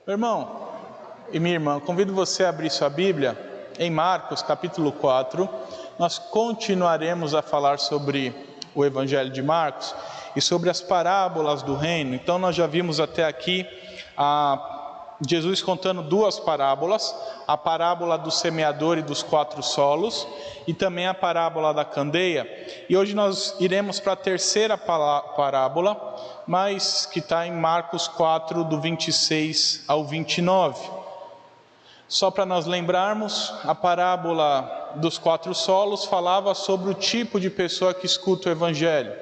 Meu irmão e minha irmã, convido você a abrir sua Bíblia em Marcos capítulo 4. Nós continuaremos a falar sobre o Evangelho de Marcos e sobre as parábolas do reino. Então nós já vimos até aqui Jesus contando duas parábolas: a parábola do semeador e dos 4 solos, e também a parábola da candeia. E hoje nós iremos para a terceira parábola, mas que está em Marcos 4, do 26 ao 29. Só para nós lembrarmos, a parábola dos 4 solos falava sobre o tipo de pessoa que escuta o Evangelho.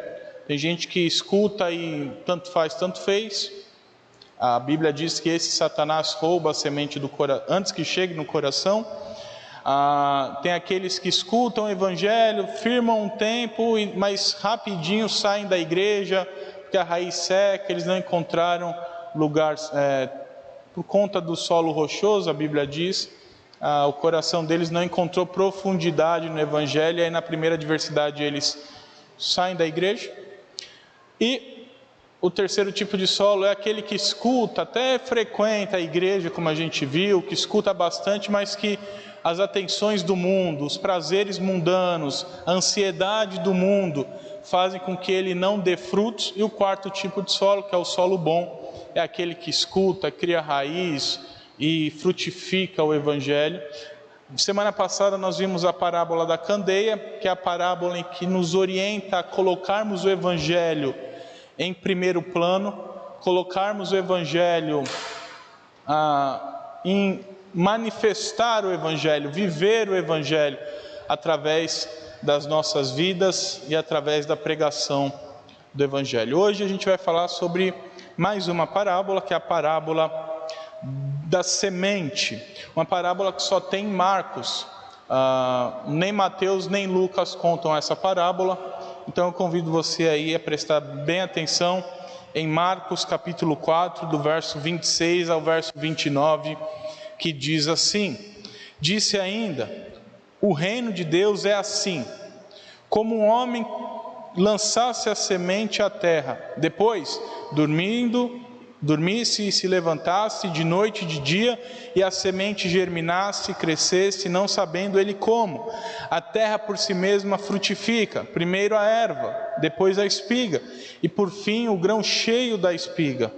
Tem gente que escuta e tanto faz, tanto fez. A Bíblia diz que esse Satanás rouba a semente do coração antes que chegue no coração. Tem aqueles que escutam o Evangelho, firmam um tempo, mas rapidinho saem da igreja, porque a raiz seca, eles não encontraram lugar, por conta do solo rochoso, a Bíblia diz, o coração deles não encontrou profundidade no Evangelho, e aí na primeira adversidade eles saem da igreja. E o terceiro tipo de solo é aquele que escuta, até frequenta a igreja, como a gente viu, que escuta bastante, mas que as atenções do mundo, os prazeres mundanos, a ansiedade do mundo fazem com que ele não dê frutos. E o quarto tipo de solo, que é o solo bom, é aquele que escuta, cria raiz e frutifica o Evangelho. Semana passada nós vimos a parábola da candeia, que é a parábola em que nos orienta a colocarmos o Evangelho em primeiro plano, colocarmos o Evangelho em manifestar o Evangelho, viver o Evangelho através das nossas vidas e através da pregação do Evangelho. Hoje a gente vai falar sobre mais uma parábola, que é a parábola da semente, uma parábola que só tem Marcos, nem Mateus nem Lucas contam essa parábola. Então eu convido você aí a prestar bem atenção em Marcos capítulo 4, do verso 26 ao verso 29, que diz assim: disse ainda, o reino de Deus é assim, como um homem lançasse a semente à terra, depois dormisse e se levantasse de noite e de dia, e a semente germinasse e crescesse, não sabendo ele como. A terra por si mesma frutifica, primeiro a erva, depois a espiga, e por fim o grão cheio da espiga.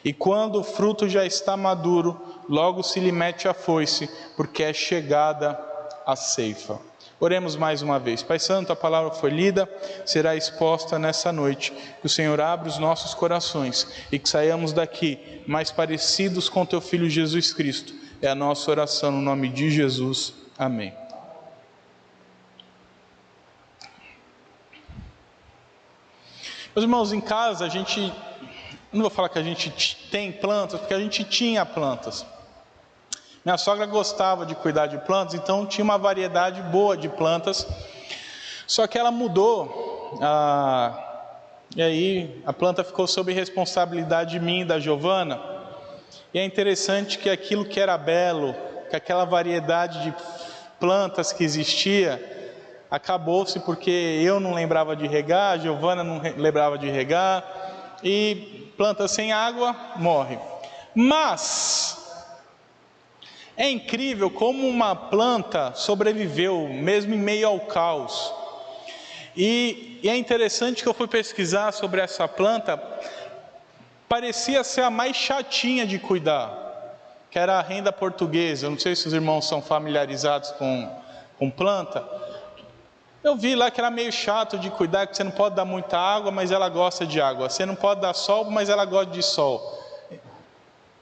E quando o fruto já está maduro, logo se lhe mete a foice, porque é chegada a ceifa. Oremos mais uma vez. Pai Santo, a palavra foi lida, será exposta nessa noite. Que o Senhor abra os nossos corações e que saiamos daqui mais parecidos com Teu Filho Jesus Cristo. É a nossa oração no nome de Jesus. Amém. Meus irmãos, em casa não vou falar que a gente tem plantas, porque a gente tinha plantas. Minha sogra gostava de cuidar de plantas, então tinha uma variedade boa de plantas. Só que ela mudou, e aí a planta ficou sob responsabilidade minha e da Giovana. E é interessante que aquilo que era belo, que aquela variedade de plantas que existia, acabou-se porque eu não lembrava de regar, a Giovana não lembrava de regar, e planta sem água morre. Mas é incrível como uma planta sobreviveu, mesmo em meio ao caos. E é interessante que eu fui pesquisar sobre essa planta, parecia ser a mais chatinha de cuidar, que era a renda portuguesa. Eu não sei se os irmãos são familiarizados com planta. Eu vi lá que era meio chato de cuidar, que você não pode dar muita água, mas ela gosta de água. Você não pode dar sol, mas ela gosta de sol.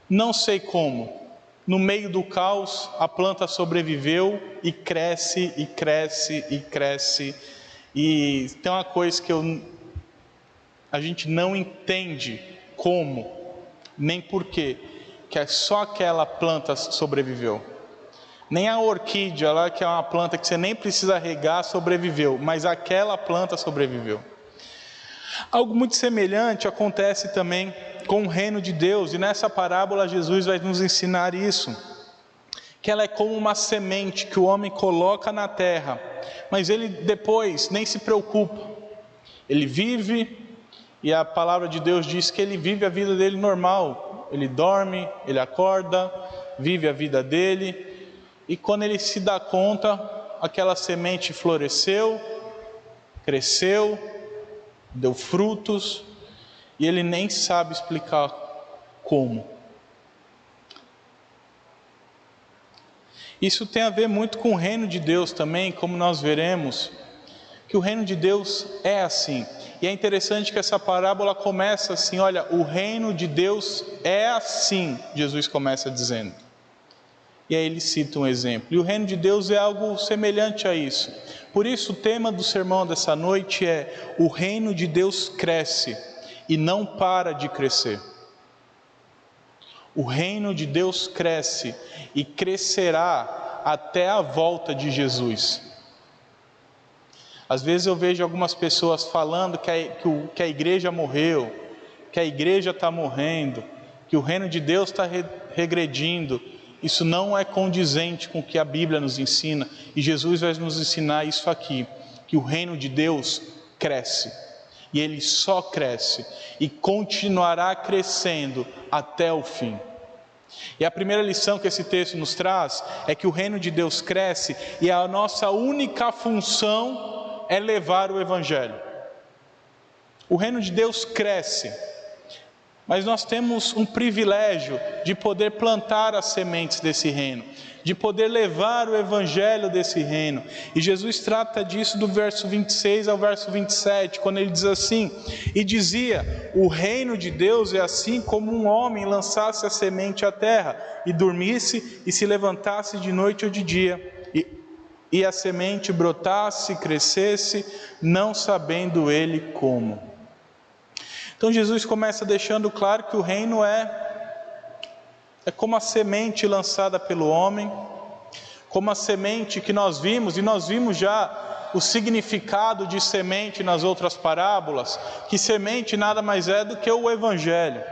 Não sei como. No meio do caos, a planta sobreviveu e cresce, e cresce, e cresce. E tem uma coisa que a gente não entende como, nem porquê, que é só aquela planta sobreviveu. Nem a orquídea lá, que é uma planta que você nem precisa regar, sobreviveu, mas aquela planta sobreviveu. Algo muito semelhante acontece também com o reino de Deus, e nessa parábola Jesus vai nos ensinar isso, que ela é como uma semente que o homem coloca na terra, mas ele depois nem se preocupa, ele vive, e a palavra de Deus diz que ele vive a vida dele normal, ele dorme, ele acorda, vive a vida dele, e quando ele se dá conta, aquela semente floresceu, cresceu, deu frutos, e ele nem sabe explicar como. Isso tem a ver muito com o reino de Deus também, como nós veremos, que o reino de Deus é assim. E é interessante que essa parábola começa assim, olha, o reino de Deus é assim, Jesus começa dizendo. E aí ele cita um exemplo. E o reino de Deus é algo semelhante a isso. Por isso o tema do sermão dessa noite é: o reino de Deus cresce e não para de crescer. O reino de Deus cresce e crescerá até a volta de Jesus. Às vezes eu vejo algumas pessoas falando que a igreja morreu, que a igreja está morrendo, que o reino de Deus está regredindo. Isso não é condizente com o que a Bíblia nos ensina, e Jesus vai nos ensinar isso aqui, que o reino de Deus cresce, e ele só cresce, e continuará crescendo até o fim. E a primeira lição que esse texto nos traz é que o reino de Deus cresce, e a nossa única função é levar o Evangelho. O reino de Deus cresce, mas nós temos um privilégio de poder plantar as sementes desse reino, de poder levar o Evangelho desse reino. E Jesus trata disso do verso 26 ao verso 27, quando ele diz assim: e dizia, o reino de Deus é assim como um homem lançasse a semente à terra, e dormisse e se levantasse de noite ou de dia, e a semente brotasse, crescesse, não sabendo ele como. Então Jesus começa deixando claro que o reino é como a semente lançada pelo homem, como a semente que nós vimos, e nós vimos já o significado de semente nas outras parábolas, que semente nada mais é do que o Evangelho,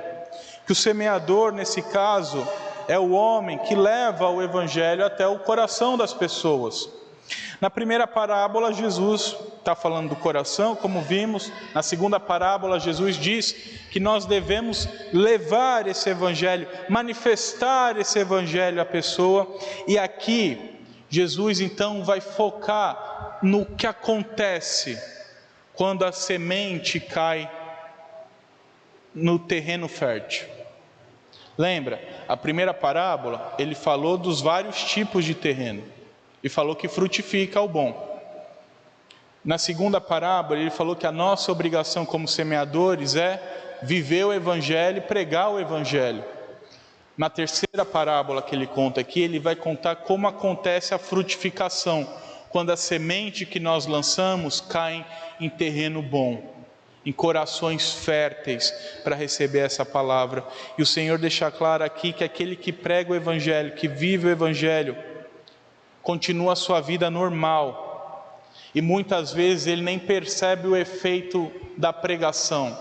que o semeador nesse caso é o homem que leva o Evangelho até o coração das pessoas. Na primeira parábola, Jesus está falando do coração, como vimos. Na segunda parábola, Jesus diz que nós devemos levar esse Evangelho, manifestar esse Evangelho à pessoa. E aqui, Jesus então vai focar no que acontece quando a semente cai no terreno fértil. Lembra, a primeira parábola, ele falou dos vários tipos de terreno. E falou que frutifica o bom. Na segunda parábola, ele falou que a nossa obrigação como semeadores é viver o Evangelho e pregar o Evangelho. Na terceira parábola que ele conta aqui, ele vai contar como acontece a frutificação, quando a semente que nós lançamos cai em terreno bom, em corações férteis para receber essa palavra. E o Senhor deixa claro aqui que aquele que prega o Evangelho, que vive o Evangelho, continua a sua vida normal, e muitas vezes ele nem percebe o efeito da pregação,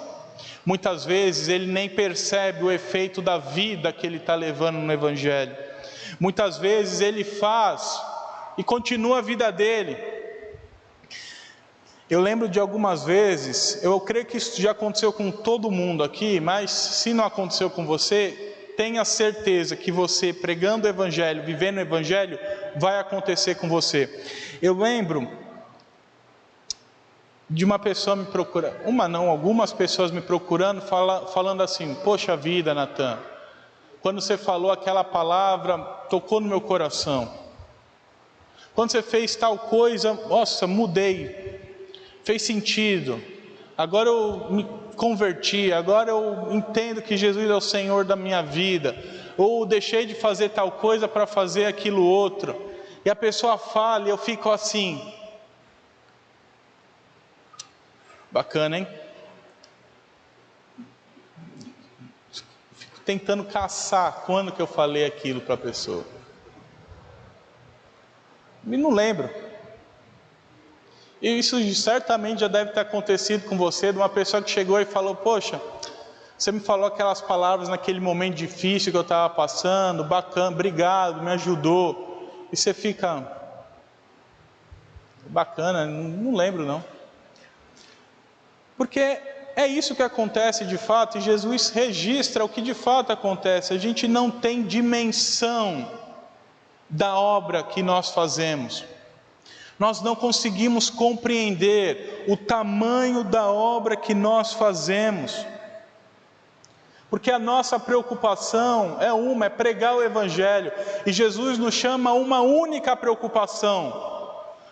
muitas vezes ele nem percebe o efeito da vida que ele está levando no Evangelho, muitas vezes ele faz e continua a vida dele. Eu lembro de algumas vezes, eu creio que isso já aconteceu com todo mundo aqui, mas se não aconteceu com você, tenha certeza que você pregando o Evangelho, vivendo o Evangelho, vai acontecer com você. Eu lembro de uma pessoa me procurando, algumas pessoas me procurando, falando assim: poxa vida, Natan, quando você falou aquela palavra, tocou no meu coração. Quando você fez tal coisa, nossa, mudei, fez sentido. Agora eu me converti, agora eu entendo que Jesus é o Senhor da minha vida. Ou deixei de fazer tal coisa para fazer aquilo outro. E a pessoa fala e eu fico assim: bacana, hein? Fico tentando caçar quando que eu falei aquilo para a pessoa. E não lembro. E isso certamente já deve ter acontecido com você, de uma pessoa que chegou e falou: poxa, você me falou aquelas palavras naquele momento difícil que eu estava passando, bacana, obrigado, me ajudou. E você fica: bacana, não lembro não. Porque É isso que acontece de fato, e Jesus registra o que de fato acontece. A gente não tem dimensão da obra que nós fazemos. Nós não conseguimos compreender o tamanho da obra que nós fazemos. Porque a nossa preocupação é pregar o Evangelho. E Jesus nos chama a uma única preocupação.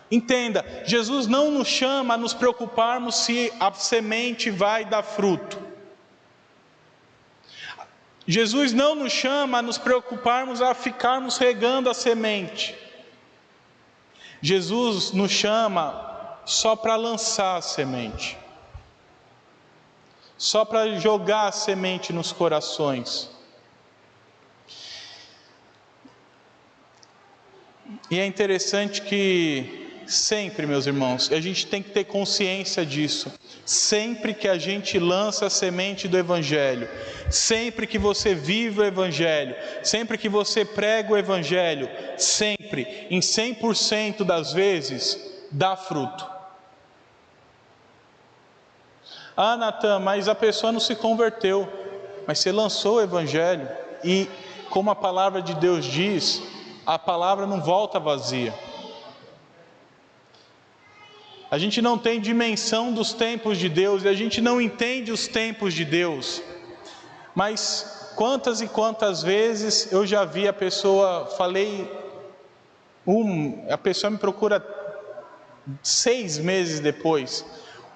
Entenda, Jesus não nos chama a nos preocuparmos se a semente vai dar fruto. Jesus não nos chama a nos preocuparmos a ficarmos regando a semente. Jesus nos chama só para lançar a semente. Só para jogar a semente nos corações. E é interessante que sempre, meus irmãos, a gente tem que ter consciência disso. Sempre que a gente lança a semente do Evangelho, sempre que você vive o Evangelho, sempre que você prega o Evangelho, sempre, em 100% das vezes, dá fruto. Ah, Natan, mas a pessoa não se converteu. Mas você lançou o Evangelho e, como a palavra de Deus diz, a palavra não volta vazia. A gente não tem dimensão dos tempos de Deus e a gente não entende os tempos de Deus. Mas quantas e quantas vezes eu já vi a pessoa, a pessoa me procura 6 meses depois,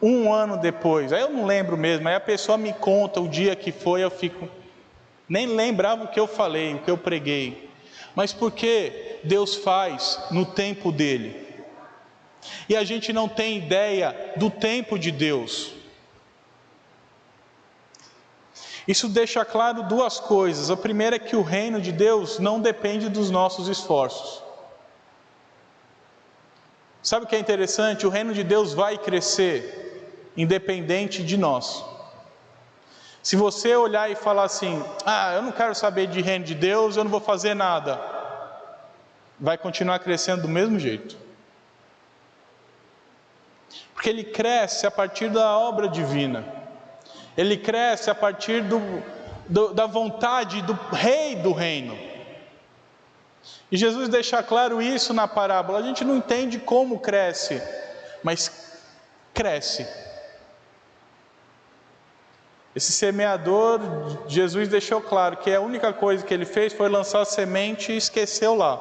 1 ano depois, aí eu não lembro mesmo, aí a pessoa me conta o dia que foi, eu fico, nem lembrava o que eu falei, o que eu preguei. Mas porque Deus faz no tempo dele. E a gente não tem ideia do tempo de Deus. Isso deixa claro 2 coisas. A primeira é que o reino de Deus não depende dos nossos esforços. Sabe o que é interessante? O reino de Deus vai crescer, independente de nós. Se você olhar e falar assim, eu não quero saber de reino de Deus, eu não vou fazer nada, vai continuar crescendo do mesmo jeito. Porque ele cresce a partir da obra divina. Ele cresce a partir da vontade do rei do reino. E Jesus deixa claro isso na parábola. A gente não entende como cresce, mas cresce. Esse semeador, Jesus deixou claro que a única coisa que ele fez foi lançar a semente e esqueceu lá.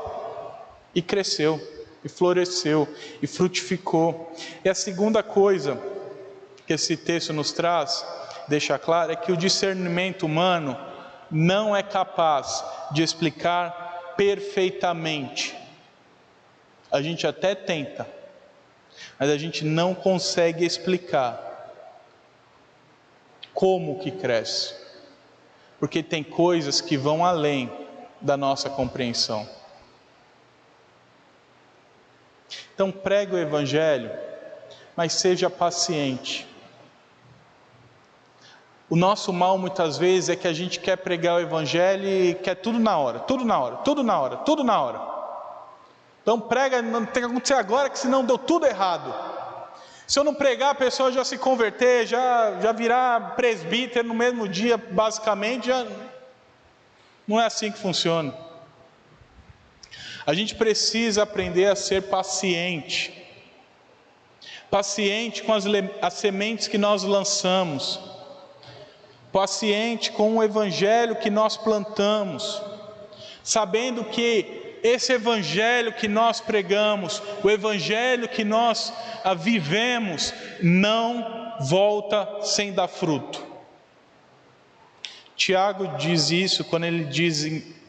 E cresceu, e floresceu, e frutificou. E a segunda coisa que esse texto nos traz, deixa claro, é que o discernimento humano não é capaz de explicar perfeitamente. A gente até tenta, mas a gente não consegue explicar como que cresce, porque tem coisas que vão além da nossa compreensão. Então pregue o Evangelho, mas seja paciente. O nosso mal muitas vezes é que a gente quer pregar o Evangelho e quer tudo na hora, tudo na hora, tudo na hora, tudo na hora. Então prega, não tem que acontecer agora, que senão deu tudo errado. Se eu não pregar, a pessoa já se converter, já virar presbítero no mesmo dia, basicamente, já não é assim que funciona. A gente precisa aprender a ser paciente. Paciente com as sementes que nós lançamos. Paciente com o Evangelho que nós plantamos. Sabendo que esse Evangelho que nós pregamos, o Evangelho que nós vivemos, não volta sem dar fruto. Tiago diz isso quando ele diz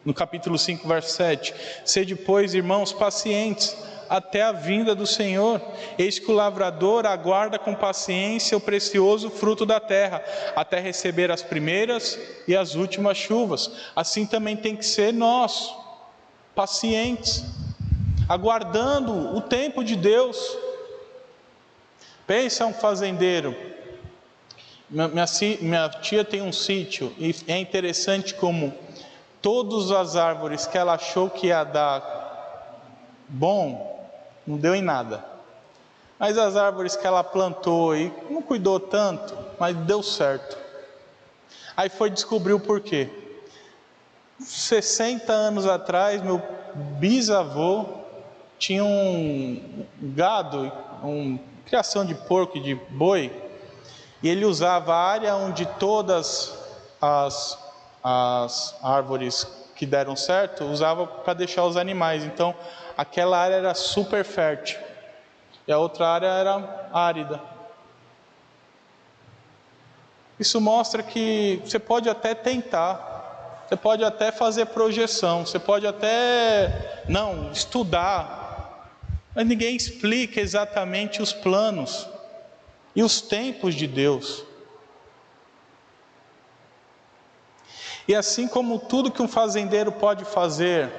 no capítulo 5, verso 7, sede, pois, irmãos, pacientes, até a vinda do Senhor. Eis que o lavrador aguarda com paciência o precioso fruto da terra, até receber as primeiras e as últimas chuvas. Assim também tem que ser nós, pacientes, aguardando o tempo de Deus. Pensa um fazendeiro. Minha tia tem um sítio, e é interessante como todas as árvores que ela achou que ia dar bom, não deu em nada. Mas as árvores que ela plantou e não cuidou tanto, mas deu certo. Aí foi descobrir o porquê. 60 anos atrás, meu bisavô tinha um gado, uma criação de porco e de boi, e ele usava a área onde todas as árvores que deram certo, usava para deixar os animais. Então, aquela área era super fértil, e a outra área era árida. Isso mostra que você pode até tentar, você pode até fazer projeção, você pode até, estudar, mas ninguém explica exatamente os planos e os tempos de Deus. E assim como tudo que um fazendeiro pode fazer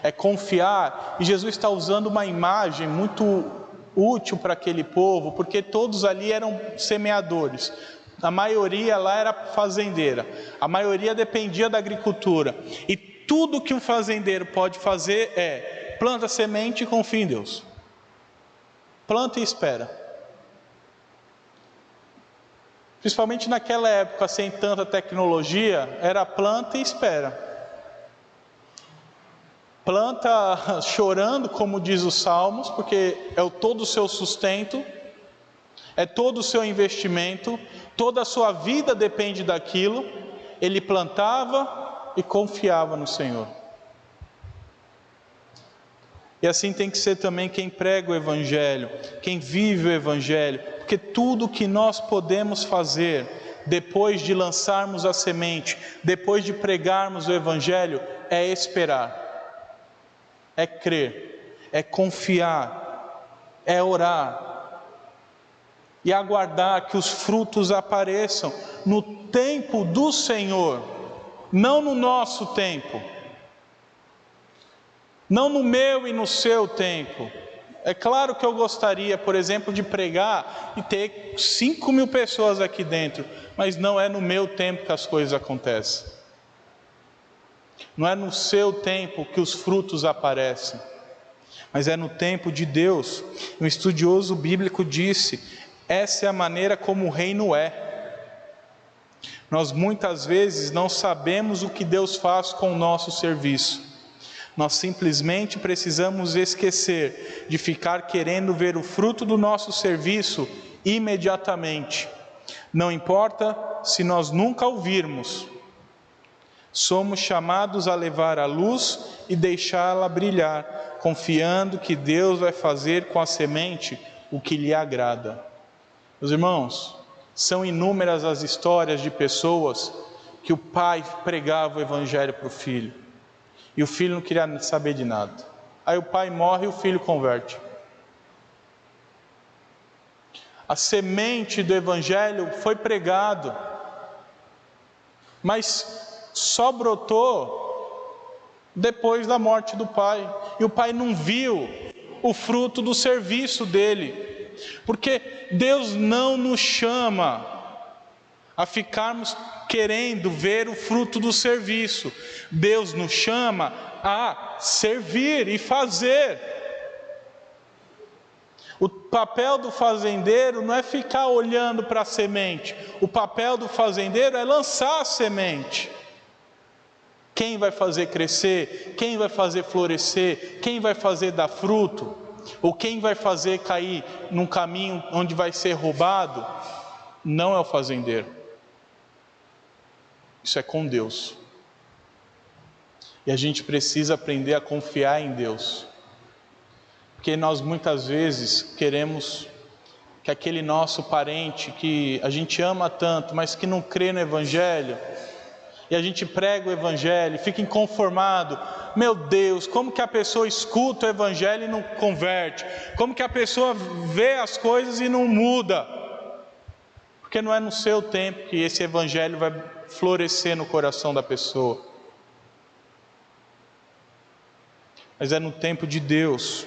é confiar, e Jesus está usando uma imagem muito útil para aquele povo, porque todos ali eram semeadores. A maioria lá era fazendeira, a maioria dependia da agricultura. E tudo que um fazendeiro pode fazer é planta semente e confia em Deus. Planta e espera. Principalmente naquela época, sem tanta tecnologia, era planta e espera. Planta chorando, como diz os Salmos, porque é todo o seu sustento, é todo o seu investimento, toda a sua vida depende daquilo. Ele plantava e confiava no Senhor. E assim tem que ser também quem prega o Evangelho, quem vive o Evangelho, porque tudo que nós podemos fazer depois de lançarmos a semente, depois de pregarmos o Evangelho, é esperar, é crer, é confiar, é orar e aguardar que os frutos apareçam no tempo do Senhor, não no nosso tempo, não no meu e no seu tempo. É claro que eu gostaria, por exemplo, de pregar e ter 5.000 pessoas aqui dentro, mas não é no meu tempo que as coisas acontecem. Não é no seu tempo que os frutos aparecem, mas é no tempo de Deus. Um estudioso bíblico disse: essa é a maneira como o reino é. Nós muitas vezes não sabemos o que Deus faz com o nosso serviço. Nós simplesmente precisamos esquecer de ficar querendo ver o fruto do nosso serviço imediatamente. Não importa se nós nunca o virmos. Somos chamados a levar a luz e deixá-la brilhar, confiando que Deus vai fazer com a semente o que lhe agrada. Meus irmãos, são inúmeras as histórias de pessoas que o pai pregava o Evangelho para o filho, e o filho não queria saber de nada. Aí o pai morre e o filho converte. A semente do Evangelho foi pregado, mas só brotou depois da morte do pai. E o pai não viu o fruto do serviço dele. Porque Deus não nos chama a ficarmos querendo ver o fruto do serviço. Deus nos chama a servir e fazer. O papel do fazendeiro não é ficar olhando para a semente. O papel do fazendeiro é lançar a semente. Quem vai fazer crescer? Quem vai fazer florescer? Quem vai fazer dar fruto? Ou quem vai fazer cair num caminho onde vai ser roubado? Não é o fazendeiro. Isso é com Deus. E a gente precisa aprender a confiar em Deus. Porque nós muitas vezes queremos que aquele nosso parente que a gente ama tanto, mas que não crê no Evangelho, e a gente prega o Evangelho, fica inconformado. Meu Deus, como que a pessoa escuta o Evangelho e não converte? Como que a pessoa vê as coisas e não muda? Porque não é no seu tempo que esse Evangelho vai florescer no coração da pessoa, mas é no tempo de Deus.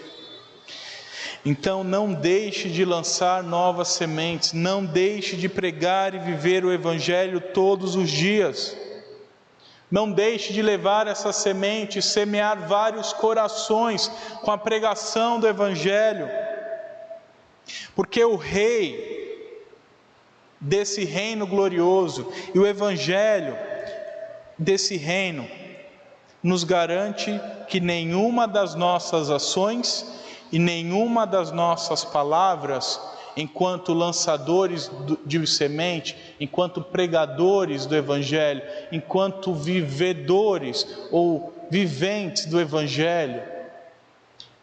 Então não deixe de lançar novas sementes, não deixe de pregar e viver o Evangelho todos os dias. Não deixe de levar essa semente, semear vários corações com a pregação do Evangelho. Porque o Rei desse reino glorioso e o Evangelho desse reino nos garante que nenhuma das nossas ações e nenhuma das nossas palavras, enquanto lançadores de semente, enquanto pregadores do Evangelho, enquanto vivedores ou viventes do Evangelho,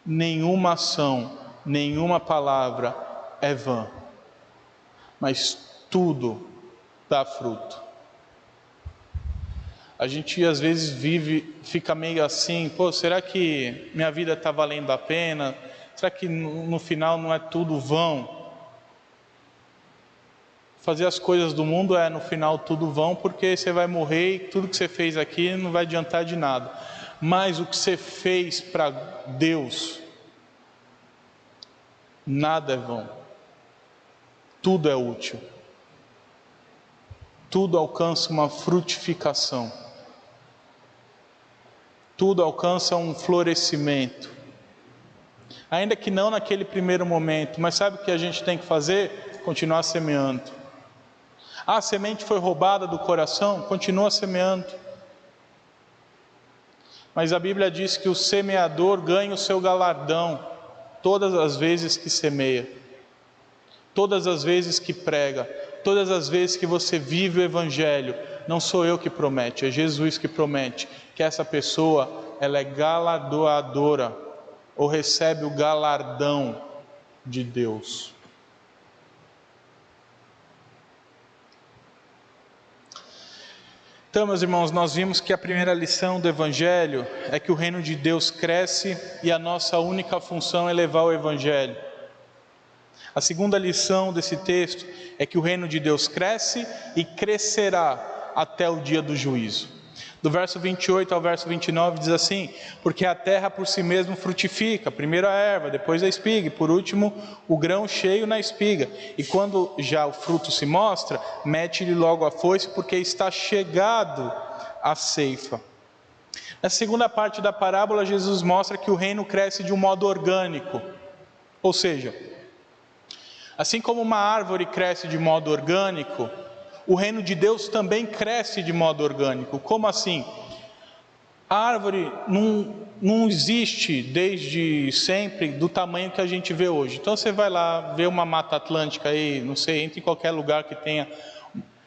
nenhuma ação, nenhuma palavra é vã, mas tudo dá fruto. A gente às vezes fica meio assim, pô, será que minha vida está valendo a pena? Será que no final não é tudo vão? Fazer as coisas do mundo no final tudo vão, porque você vai morrer e tudo que você fez aqui não vai adiantar de nada. Mas o que você fez para Deus, nada é vão. Tudo é útil. Tudo alcança uma frutificação. Tudo alcança um florescimento. Ainda que não naquele primeiro momento, mas sabe o que a gente tem que fazer? Continuar semeando. A semente foi roubada do coração, continua semeando. Mas a Bíblia diz que o semeador ganha o seu galardão todas as vezes que semeia, todas as vezes que prega, todas as vezes que você vive o Evangelho. Não sou eu que promete, é Jesus que promete que essa pessoa, ela é galardoadora, ou recebe o galardão de Deus. Então, meus irmãos, nós vimos que a primeira lição do Evangelho é que o reino de Deus cresce e a nossa única função é levar o Evangelho. A segunda lição desse texto é que o reino de Deus cresce e crescerá até o dia do juízo. Do verso 28 ao verso 29 diz assim: porque a terra por si mesma frutifica, primeiro a erva, depois a espiga, e por último o grão cheio na espiga. E quando já o fruto se mostra, mete-lhe logo a foice, porque está chegado a ceifa. Na segunda parte da parábola, Jesus mostra que o reino cresce de um modo orgânico. Ou seja, assim como uma árvore cresce de modo orgânico, o reino de Deus também cresce de modo orgânico. Como assim? A árvore não existe desde sempre do tamanho que a gente vê hoje. Então você vai lá ver uma Mata Atlântica aí, não sei, entra em qualquer lugar que tenha.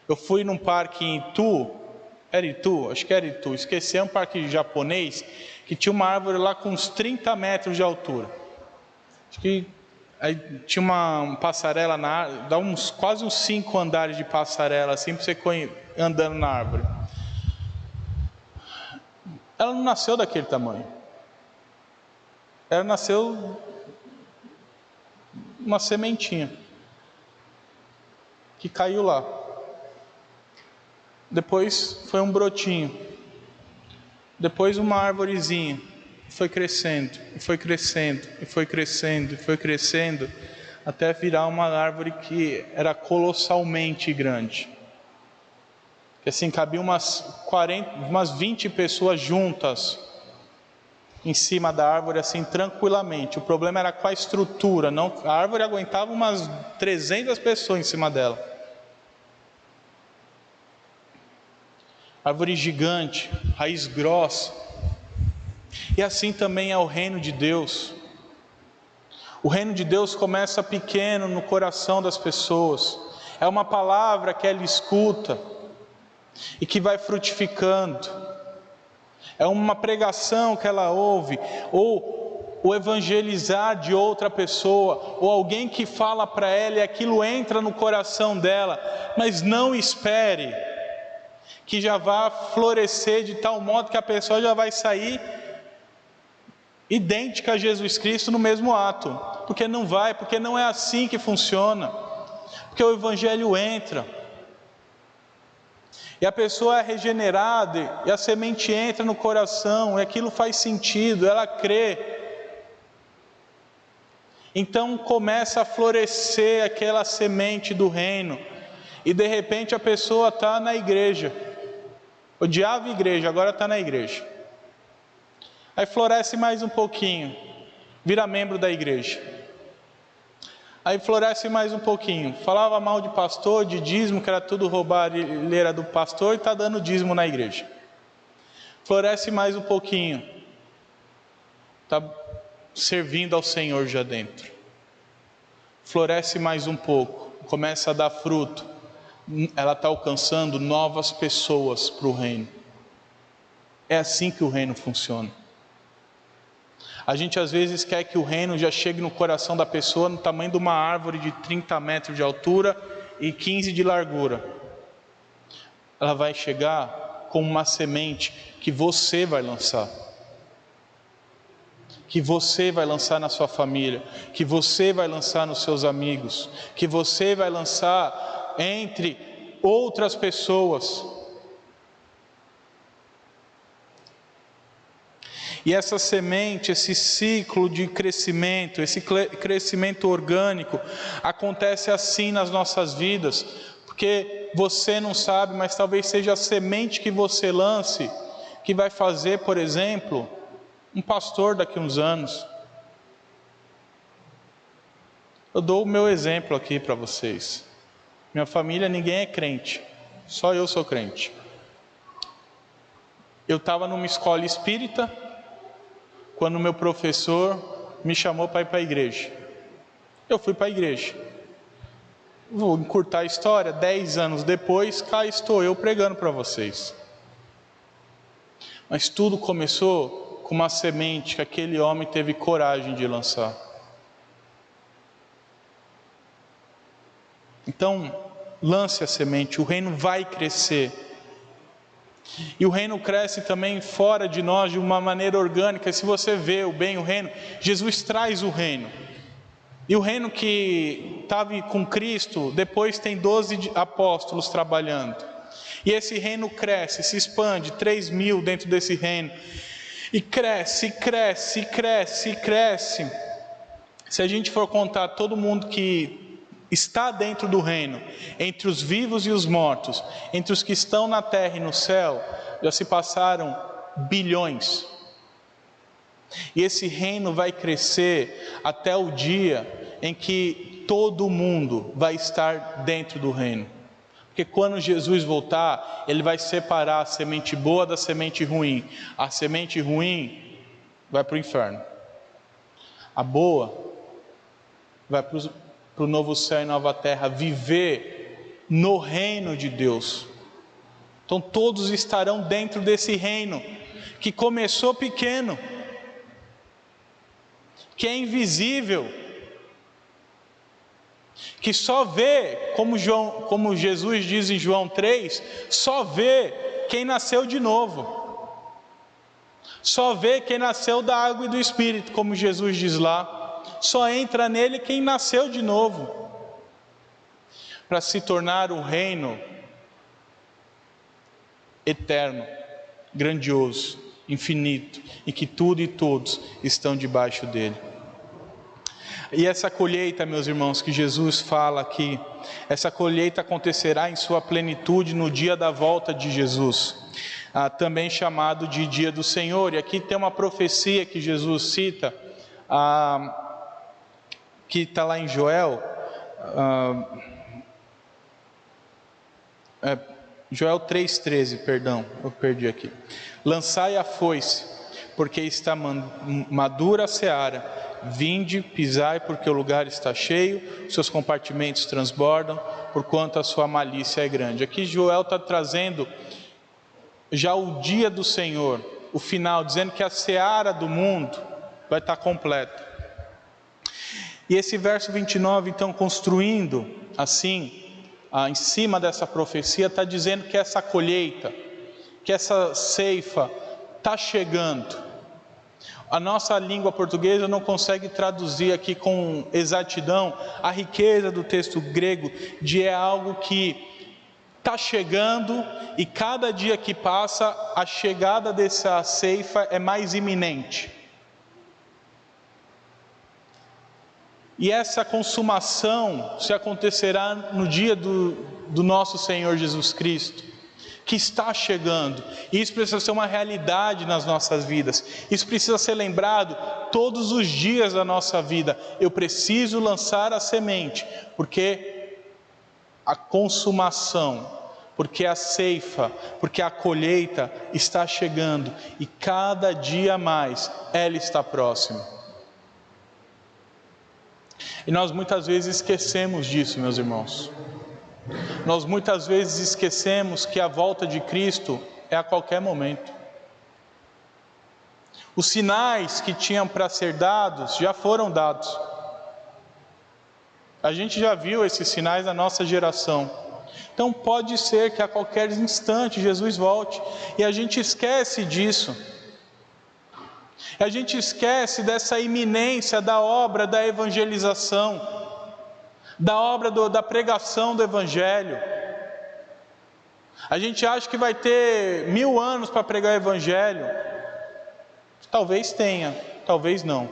Eu fui num parque em Itu, acho que era Itu, esqueci, é um parque japonês, que tinha uma árvore lá com uns 30 metros de altura. Acho que aí tinha uma passarela na árvore, dá quase uns 5 andares de passarela, assim, para você andando na árvore. Ela não nasceu daquele tamanho. Ela nasceu uma sementinha que caiu lá. Depois foi um brotinho. Depois uma arvorezinha. Foi crescendo, e foi crescendo, e foi crescendo, e foi crescendo, até virar uma árvore que era colossalmente grande. Que assim, cabia umas 20 pessoas juntas em cima da árvore, assim, tranquilamente. O problema era com a estrutura, não, a árvore aguentava umas 300 pessoas em cima dela. Árvore gigante, raiz grossa. E assim também é o reino de Deus. O reino de Deus começa pequeno no coração das pessoas. É uma palavra que ela escuta e que vai frutificando. É uma pregação que ela ouve, ou o evangelizar de outra pessoa, ou alguém que fala para ela e aquilo entra no coração dela. Mas não espere que já vá florescer de tal modo que a pessoa já vai sair idêntica a Jesus Cristo no mesmo ato, porque não vai, porque não é assim que funciona, porque o Evangelho entra, e a pessoa é regenerada, e a semente entra no coração, e aquilo faz sentido, ela crê, então começa a florescer aquela semente do reino, e de repente a pessoa está na igreja, odiava a igreja, agora está na igreja. Aí floresce mais um pouquinho, vira membro da igreja. Aí floresce mais um pouquinho. Falava mal de pastor, de dízimo, que era tudo roubalheira do pastor, e está dando dízimo na igreja. Floresce mais um pouquinho. Está servindo ao Senhor já dentro. Floresce mais um pouco. Começa a dar fruto. Ela está alcançando novas pessoas para o reino. É assim que o reino funciona. A gente às vezes quer que o reino já chegue no coração da pessoa no tamanho de uma árvore de 30 metros de altura e 15 de largura. Ela vai chegar com uma semente que você vai lançar. Que você vai lançar na sua família. Que você vai lançar nos seus amigos. Que você vai lançar entre outras pessoas. E essa semente, esse ciclo de crescimento, esse crescimento orgânico, acontece assim nas nossas vidas, porque você não sabe, mas talvez seja a semente que você lance, que vai fazer, por exemplo, um pastor daqui a uns anos. Eu dou o meu exemplo aqui para vocês. Minha família, ninguém é crente, só eu sou crente. Eu estava numa escola espírita, quando meu professor me chamou para ir para a igreja. Eu fui para a igreja. Vou encurtar a história, 10 anos depois, cá estou eu pregando para vocês. Mas tudo começou com uma semente que aquele homem teve coragem de lançar. Então, lance a semente, o reino vai crescer. E o reino cresce também fora de nós de uma maneira orgânica. Se você vê o bem, o reino, Jesus traz o reino. E o reino que estava com Cristo, depois tem 12 apóstolos trabalhando. E esse reino cresce, se expande, 3.000 dentro desse reino. E cresce, cresce, cresce, cresce. Se a gente for contar todo mundo que está dentro do reino, entre os vivos e os mortos, entre os que estão na terra e no céu, já se passaram bilhões. E esse reino vai crescer até o dia em que todo mundo vai estar dentro do reino. Porque quando Jesus voltar, Ele vai separar a semente boa da semente ruim. A semente ruim vai para o inferno. A boa vai para o novo céu e nova terra, viver no reino de Deus. Então todos estarão dentro desse reino, que começou pequeno, que é invisível, que só vê, como Jesus diz em João 3, só vê quem nasceu de novo. Só vê quem nasceu da água e do Espírito, como Jesus diz lá. Só entra nele quem nasceu de novo, para se tornar um reino eterno, grandioso, infinito, e que tudo e todos estão debaixo dele. E essa colheita, meus irmãos, que Jesus fala aqui, essa colheita acontecerá em sua plenitude no dia da volta de Jesus, também chamado de dia do Senhor. E aqui tem uma profecia que Jesus cita, que está lá em Joel, Joel 3,13, perdão, eu perdi aqui. Lançai a foice, porque está madura a seara, vinde, pisai, porque o lugar está cheio, seus compartimentos transbordam, porquanto a sua malícia é grande. Aqui Joel está trazendo já o dia do Senhor, o final, dizendo que a seara do mundo vai estar completa. E esse verso 29, então, construindo assim, em cima dessa profecia, está dizendo que essa colheita, que essa ceifa está chegando. A nossa língua portuguesa não consegue traduzir aqui com exatidão a riqueza do texto grego, de é algo que está chegando, e cada dia que passa, a chegada dessa ceifa é mais iminente. E essa consumação se acontecerá no dia do nosso Senhor Jesus Cristo, que está chegando. E isso precisa ser uma realidade nas nossas vidas. Isso precisa ser lembrado todos os dias da nossa vida. Eu preciso lançar a semente, porque a consumação, porque a ceifa, porque a colheita está chegando. E cada dia mais ela está próxima. E nós muitas vezes esquecemos disso, meus irmãos. Nós muitas vezes esquecemos que a volta de Cristo é a qualquer momento. Os sinais que tinham para ser dados já foram dados. A gente já viu esses sinais na nossa geração. Então pode ser que a qualquer instante Jesus volte, e a gente esquece disso. A gente esquece dessa iminência da obra da evangelização, da obra da pregação do Evangelho. A gente acha que vai ter 1000 anos para pregar o Evangelho. Talvez tenha, talvez não.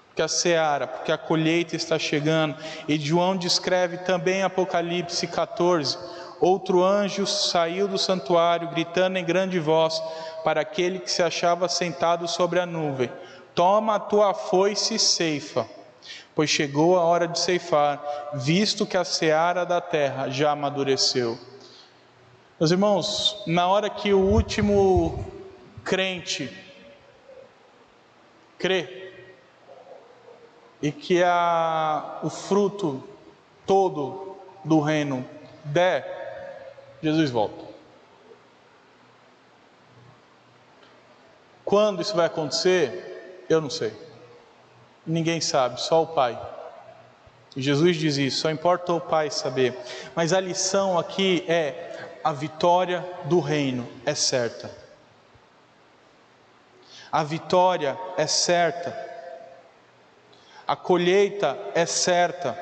Porque a seara, porque a colheita está chegando. E João descreve também em Apocalipse 14: outro anjo saiu do santuário, gritando em grande voz para aquele que se achava sentado sobre a nuvem: toma a tua foice e ceifa, pois chegou a hora de ceifar, visto que a seara da terra já amadureceu. Meus irmãos, na hora que o último crente crê, e que o fruto todo do reino der, Jesus volta. Quando isso vai acontecer, eu não sei. Ninguém sabe, só o Pai. E Jesus diz isso, só importa o Pai saber. Mas a lição aqui é: a vitória do reino é certa. A vitória é certa. A colheita é certa.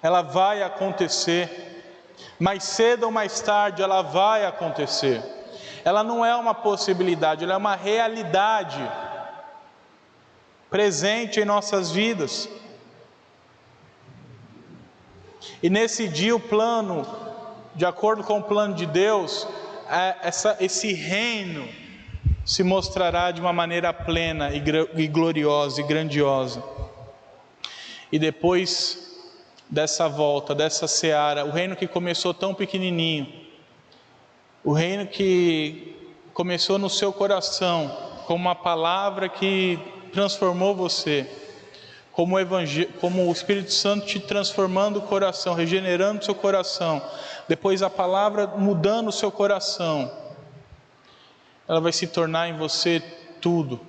Ela vai acontecer. Mais cedo ou mais tarde ela vai acontecer. Ela não é uma possibilidade, ela é uma realidade presente em nossas vidas. E nesse dia o plano, de acordo com o plano de Deus, esse reino se mostrará de uma maneira plena e gloriosa e grandiosa. E depois dessa volta, dessa seara, o reino que começou tão pequenininho, o reino que começou no seu coração, com uma palavra que transformou você, como o Espírito Santo te transformando o coração, regenerando o seu coração, depois a palavra mudando o seu coração, ela vai se tornar em você tudo,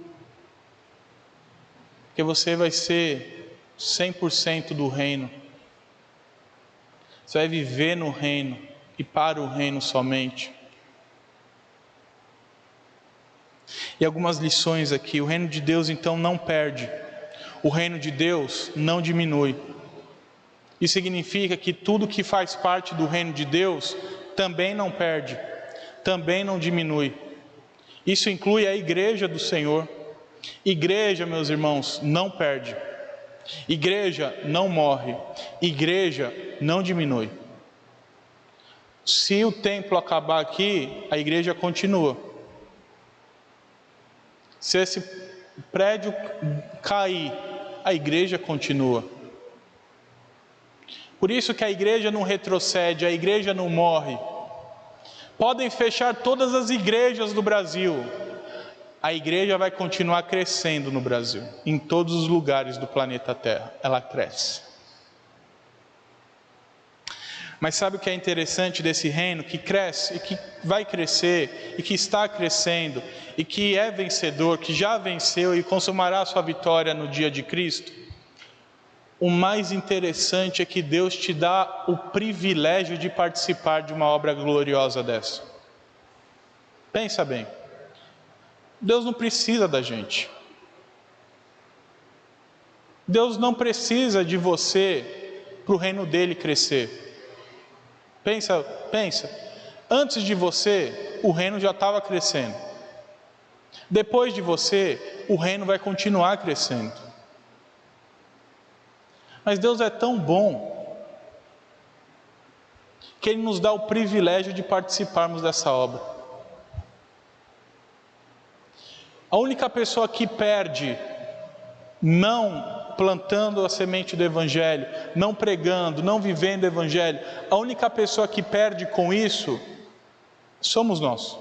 porque você vai ser 100% do reino, você vai viver no reino e para o reino somente. E algumas lições aqui: o reino de Deus então não perde, o reino de Deus não diminui. Isso significa que tudo que faz parte do reino de Deus também não perde, também não diminui. Isso inclui a igreja do Senhor. Igreja, meus irmãos, não perde. Igreja não morre. Igreja não diminui. Se o templo acabar aqui, a igreja continua. Se esse prédio cair, a igreja continua. Por isso que a igreja não retrocede, a igreja não morre. Podem fechar todas as igrejas do Brasil, a igreja vai continuar crescendo no Brasil, em todos os lugares do planeta Terra, ela cresce. Mas sabe o que é interessante desse reino que cresce, e que vai crescer, e que está crescendo, e que é vencedor, que já venceu e consumará a sua vitória no dia de Cristo? O mais interessante é que Deus te dá o privilégio de participar de uma obra gloriosa dessa. Pensa bem, Deus não precisa da gente. Deus não precisa de você para o reino dele crescer. Pensa, antes de você, o reino já estava crescendo. Depois de você, o reino vai continuar crescendo. Mas Deus é tão bom, que Ele nos dá o privilégio de participarmos dessa obra. A única pessoa que perde não plantando a semente do Evangelho, não pregando, não vivendo o Evangelho, a única pessoa que perde com isso somos nós.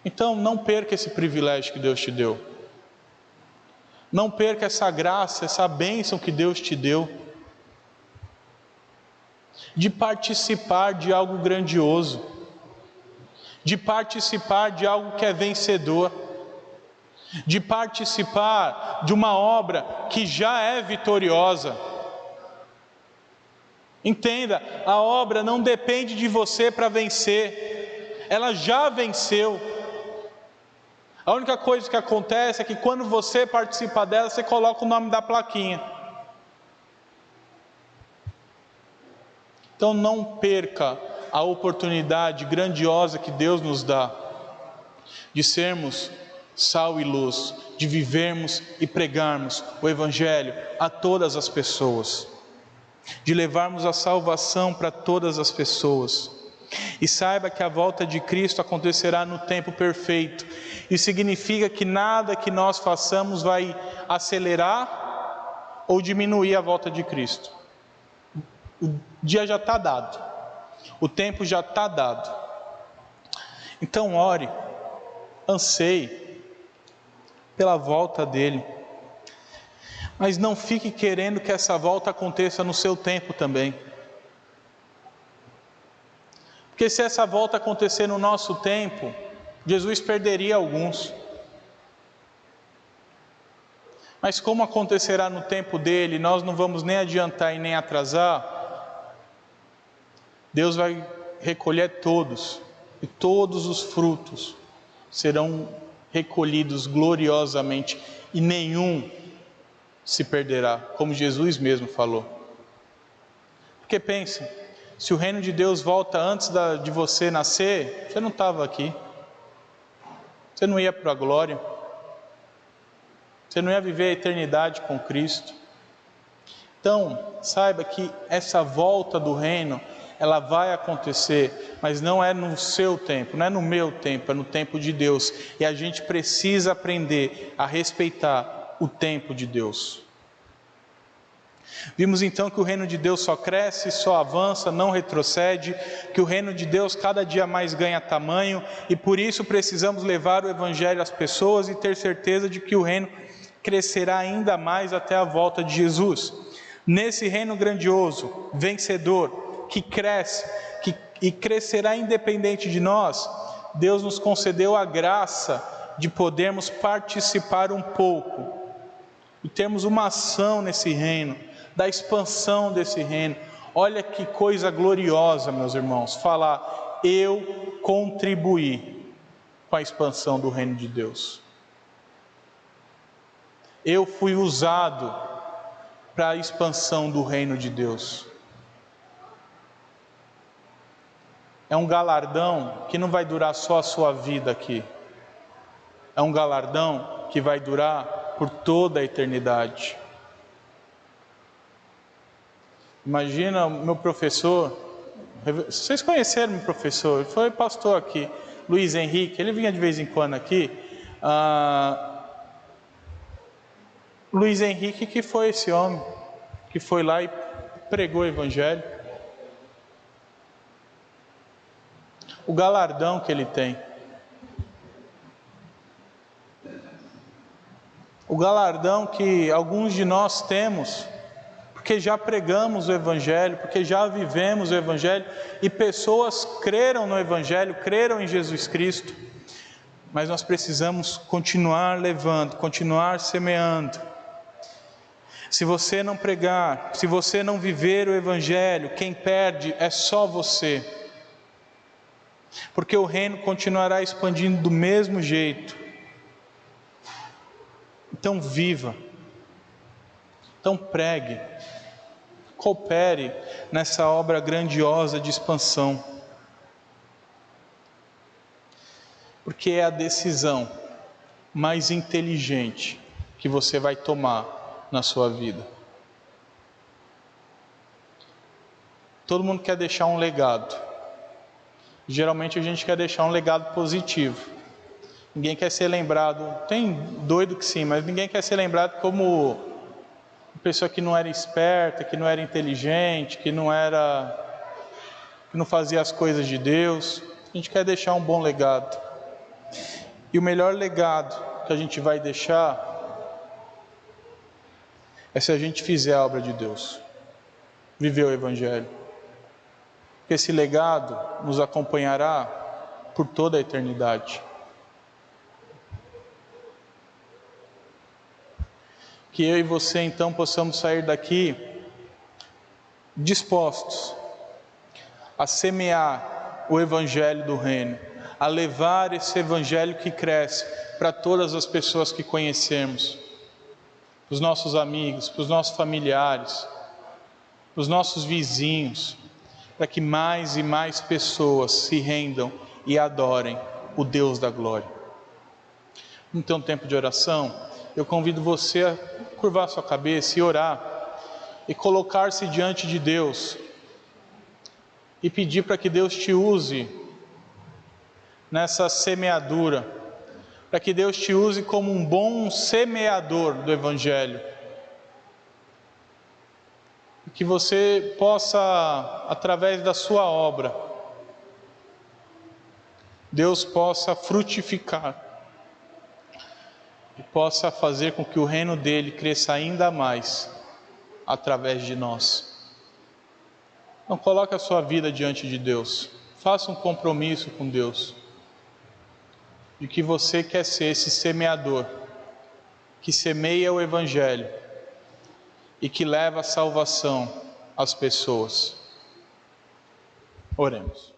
Então não perca esse privilégio que Deus te deu. Não perca essa graça, essa bênção que Deus te deu, de participar de algo grandioso, de participar de algo que é vencedor, de participar de uma obra que já é vitoriosa. Entenda, a obra não depende de você para vencer, ela já venceu. A única coisa que acontece é que quando você participa dela, você coloca o nome da plaquinha. Então não perca a oportunidade grandiosa que Deus nos dá de sermos sal e luz, de vivermos e pregarmos o Evangelho a todas as pessoas, de levarmos a salvação para todas as pessoas. E saiba que a volta de Cristo acontecerá no tempo perfeito. Isso significa que nada que nós façamos vai acelerar ou diminuir a volta de Cristo. O dia já está dado, o tempo já está dado. Então ore, anseie pela volta dele, mas não fique querendo que essa volta aconteça no seu tempo também, porque se essa volta acontecer no nosso tempo, Jesus perderia alguns. Mas como acontecerá no tempo dele, nós não vamos nem adiantar e nem atrasar. Deus vai recolher todos, e todos os frutos serão recolhidos gloriosamente, e nenhum se perderá, como Jesus mesmo falou. Porque pense, se o reino de Deus volta antes de você nascer, você não estava aqui, você não ia para a glória, você não ia viver a eternidade com Cristo. Então saiba que essa volta do reino, ela vai acontecer, mas não é no seu tempo, não é no meu tempo, é no tempo de Deus. E a gente precisa aprender a respeitar o tempo de Deus. Vimos então que o reino de Deus só cresce, só avança, não retrocede, que o reino de Deus cada dia mais ganha tamanho, e por isso precisamos levar o Evangelho às pessoas e ter certeza de que o reino crescerá ainda mais até a volta de Jesus. Nesse reino grandioso, vencedor, que cresce e crescerá independente de nós, Deus nos concedeu a graça de podermos participar um pouco e termos uma ação nesse reino, da expansão desse reino. Olha que coisa gloriosa, meus irmãos, falar: eu contribuí com a expansão do reino de Deus. Eu fui usado para a expansão do reino de Deus. É um galardão que não vai durar só a sua vida aqui. É um galardão que vai durar por toda a eternidade. Imagina o meu professor, vocês conheceram meu professor, ele foi pastor aqui, Luiz Henrique, ele vinha de vez em quando aqui. Luiz Henrique, que foi esse homem que foi lá e pregou o Evangelho. O galardão que ele tem, o galardão que alguns de nós temos, porque já pregamos o Evangelho, porque já vivemos o Evangelho, e pessoas creram no Evangelho, creram em Jesus Cristo, mas nós precisamos continuar levando, continuar semeando. Se você não pregar, se você não viver o Evangelho, quem perde é só você, porque o reino continuará expandindo do mesmo jeito. Então viva, então pregue, coopere nessa obra grandiosa de expansão, porque é a decisão mais inteligente que você vai tomar na sua vida. Todo mundo quer deixar um legado. Geralmente a gente quer deixar um legado positivo. Ninguém quer ser lembrado, tem doido que sim, mas ninguém quer ser lembrado como uma pessoa que não era esperta, que não era inteligente, que não fazia as coisas de Deus. A gente quer deixar um bom legado. E o melhor legado que a gente vai deixar é se a gente fizer a obra de Deus, viver o Evangelho. Esse legado nos acompanhará por toda a eternidade. Que eu e você então possamos sair daqui dispostos a semear o Evangelho do Reino, a levar esse Evangelho que cresce para todas as pessoas que conhecemos, para os nossos amigos, para os nossos familiares, para os nossos vizinhos, para que mais e mais pessoas se rendam e adorem o Deus da glória. Vamos ter um tempo de oração? Eu convido você a curvar sua cabeça e orar, e colocar-se diante de Deus, e pedir para que Deus te use nessa semeadura, para que Deus te use como um bom semeador do Evangelho, e que você possa, através da sua obra, Deus possa frutificar, e possa fazer com que o reino dele cresça ainda mais, através de nós. Então coloque a sua vida diante de Deus, faça um compromisso com Deus, de que você quer ser esse semeador, que semeia o Evangelho, e que leva a salvação às pessoas. Oremos.